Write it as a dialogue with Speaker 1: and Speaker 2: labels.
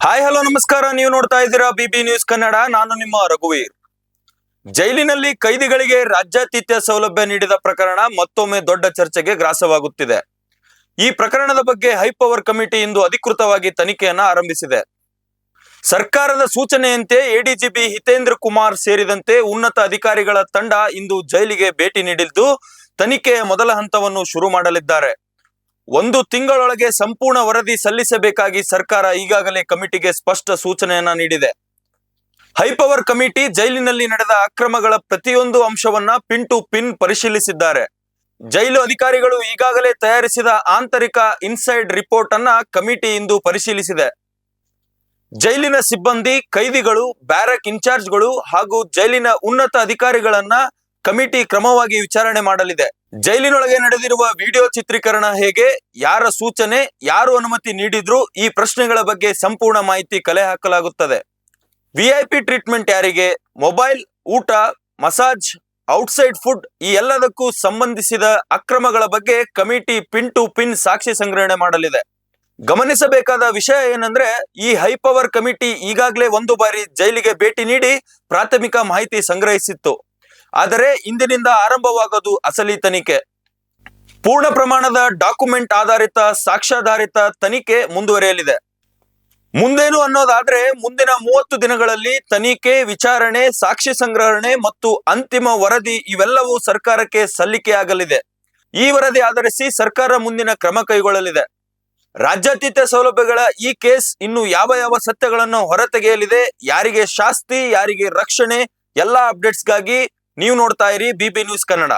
Speaker 1: Hi hello ನಮಸ್ಕಾರ. ನೀವು ನೋಡ್ತಾ ಇದ್ದೀರಾ ಬಿಬಿ ನ್ಯೂಸ್ ಕನ್ನಡ. ನಾನು ನಿಮ್ಮ ರಘುವೀರ್. ಜೈಲಿನಲ್ಲಿ ಕೈದಿಗಳಿಗೆ ರಾಜ್ಯಾತಿಥ್ಯ ಸೌಲಭ್ಯ ನೀಡಿದ ಪ್ರಕರಣ ಮತ್ತೊಮ್ಮೆ ದೊಡ್ಡ ಚರ್ಚೆಗೆ ಗ್ರಾಸವಾಗುತ್ತಿದೆ. ಈ ಪ್ರಕರಣದ ಬಗ್ಗೆ ಹೈಪವರ್ ಕಮಿಟಿ ಇಂದು ಅಧಿಕೃತವಾಗಿ ತನಿಖೆಯನ್ನ ಆರಂಭಿಸಿದೆ. ಸರ್ಕಾರದ ಸೂಚನೆಯಂತೆ ಎಡಿಜಿಪಿ ಹಿತೇಂದ್ರ ಕುಮಾರ್ ಸೇರಿದಂತೆ ಉನ್ನತ ಅಧಿಕಾರಿಗಳ ತಂಡ ಇಂದು ಜೈಲಿಗೆ ಭೇಟಿ ನೀಡಿದ್ದು ತನಿಖೆಯ ಮೊದಲ ಹಂತವನ್ನು ಶುರು ಮಾಡಲಿದ್ದಾರೆ. 1 ತಿಂಗಳೊಳಗೆ ಸಂಪೂರ್ಣ ವರದಿ ಸಲ್ಲಿಸಬೇಕಾಗಿ ಸರ್ಕಾರ ಈಗಾಗಲೇ ಕಮಿಟಿಗೆ ಸ್ಪಷ್ಟ ಸೂಚನೆಯನ್ನ ನೀಡಿದೆ. ಹೈಪವರ್ ಕಮಿಟಿ ಜೈಲಿನಲ್ಲಿ ನಡೆದ ಅಕ್ರಮಗಳ ಪ್ರತಿಯೊಂದು ಅಂಶವನ್ನ ಪಿನ್ ಟು ಪಿನ್ ಪರಿಶೀಲಿಸಿದ್ದಾರೆ. ಜೈಲು ಅಧಿಕಾರಿಗಳು ಈಗಾಗಲೇ ತಯಾರಿಸಿದ ಆಂತರಿಕ ಇನ್ಸೈಡ್ ರಿಪೋರ್ಟ್ ಅನ್ನ ಕಮಿಟಿ ಇಂದು ಪರಿಶೀಲಿಸಿದೆ. ಜೈಲಿನ ಸಿಬ್ಬಂದಿ, ಕೈದಿಗಳು, ಬ್ಯಾರಕ್ ಇನ್ಚಾರ್ಜ್ಗಳು ಹಾಗೂ ಜೈಲಿನ ಉನ್ನತ ಅಧಿಕಾರಿಗಳನ್ನ ಕಮಿಟಿ ಕ್ರಮವಾಗಿ ವಿಚಾರಣೆ ಮಾಡಲಿದೆ. ಜೈಲಿನೊಳಗೆ ನಡೆದಿರುವ ವಿಡಿಯೋ ಚಿತ್ರೀಕರಣ ಹೇಗೆ, ಯಾರ ಸೂಚನೆ, ಯಾರು ಅನುಮತಿ ನೀಡಿದ್ರು, ಈ ಪ್ರಶ್ನೆಗಳ ಬಗ್ಗೆ ಸಂಪೂರ್ಣ ಮಾಹಿತಿ ಕಲೆ ಹಾಕಲಾಗುತ್ತದೆ. ವಿಐಪಿ ಟ್ರೀಟ್ಮೆಂಟ್ ಯಾರಿಗೆ, ಮೊಬೈಲ್, ಊಟ, ಮಸಾಜ್, ಔಟ್ಸೈಡ್ ಫುಡ್, ಈ ಎಲ್ಲದಕ್ಕೂ ಸಂಬಂಧಿಸಿದ ಅಕ್ರಮಗಳ ಬಗ್ಗೆ ಕಮಿಟಿ ಪಿನ್ ಟು ಪಿನ್ ಸಾಕ್ಷಿ ಸಂಗ್ರಹಣೆ ಮಾಡಲಿದೆ. ಗಮನಿಸಬೇಕಾದ ವಿಷಯ ಏನಂದ್ರೆ, ಈ ಹೈಪವರ್ ಕಮಿಟಿ ಈಗಾಗಲೇ 1 ಬಾರಿ ಜೈಲಿಗೆ ಭೇಟಿ ನೀಡಿ ಪ್ರಾಥಮಿಕ ಮಾಹಿತಿ ಸಂಗ್ರಹಿಸಿತ್ತು. ಆದರೆ ಇಂದಿನಿಂದ ಆರಂಭವಾಗೋದು ಅಸಲಿ ತನಿಖೆ. ಪೂರ್ಣ ಪ್ರಮಾಣದ ಡಾಕ್ಯುಮೆಂಟ್ ಆಧಾರಿತ ಸಾಕ್ಷ್ಯಾಧಾರಿತ ತನಿಖೆ ಮುಂದುವರಿಯಲಿದೆ. ಮುಂದೇನು ಅನ್ನೋದಾದ್ರೆ, ಮುಂದಿನ 30 ದಿನಗಳಲ್ಲಿ ತನಿಖೆ, ವಿಚಾರಣೆ, ಸಾಕ್ಷಿ ಸಂಗ್ರಹಣೆ ಮತ್ತು ಅಂತಿಮ ವರದಿ ಇವೆಲ್ಲವೂ ಸರ್ಕಾರಕ್ಕೆ ಸಲ್ಲಿಕೆಯಾಗಲಿದೆ. ಈ ವರದಿ ಆಧರಿಸಿ ಸರ್ಕಾರ ಮುಂದಿನ ಕ್ರಮ ಕೈಗೊಳ್ಳಲಿದೆ. ರಾಜ್ಯಾತಿಥ್ಯ ಸೌಲಭ್ಯಗಳ ಈ ಕೇಸ್ ಇನ್ನು ಯಾವ ಸತ್ಯಗಳನ್ನು ಹೊರತೆಗೆಯಲಿದೆ, ಯಾರಿಗೆ ಶಾಸ್ತಿ, ಯಾರಿಗೆ ರಕ್ಷಣೆ, ಎಲ್ಲಾ ಅಪ್ಡೇಟ್ಸ್ಗಾಗಿ ನೀವು ನೋಡ್ತಾ ಇರಿ ಬಿಬಿ ನ್ಯೂಸ್ ಕನ್ನಡ.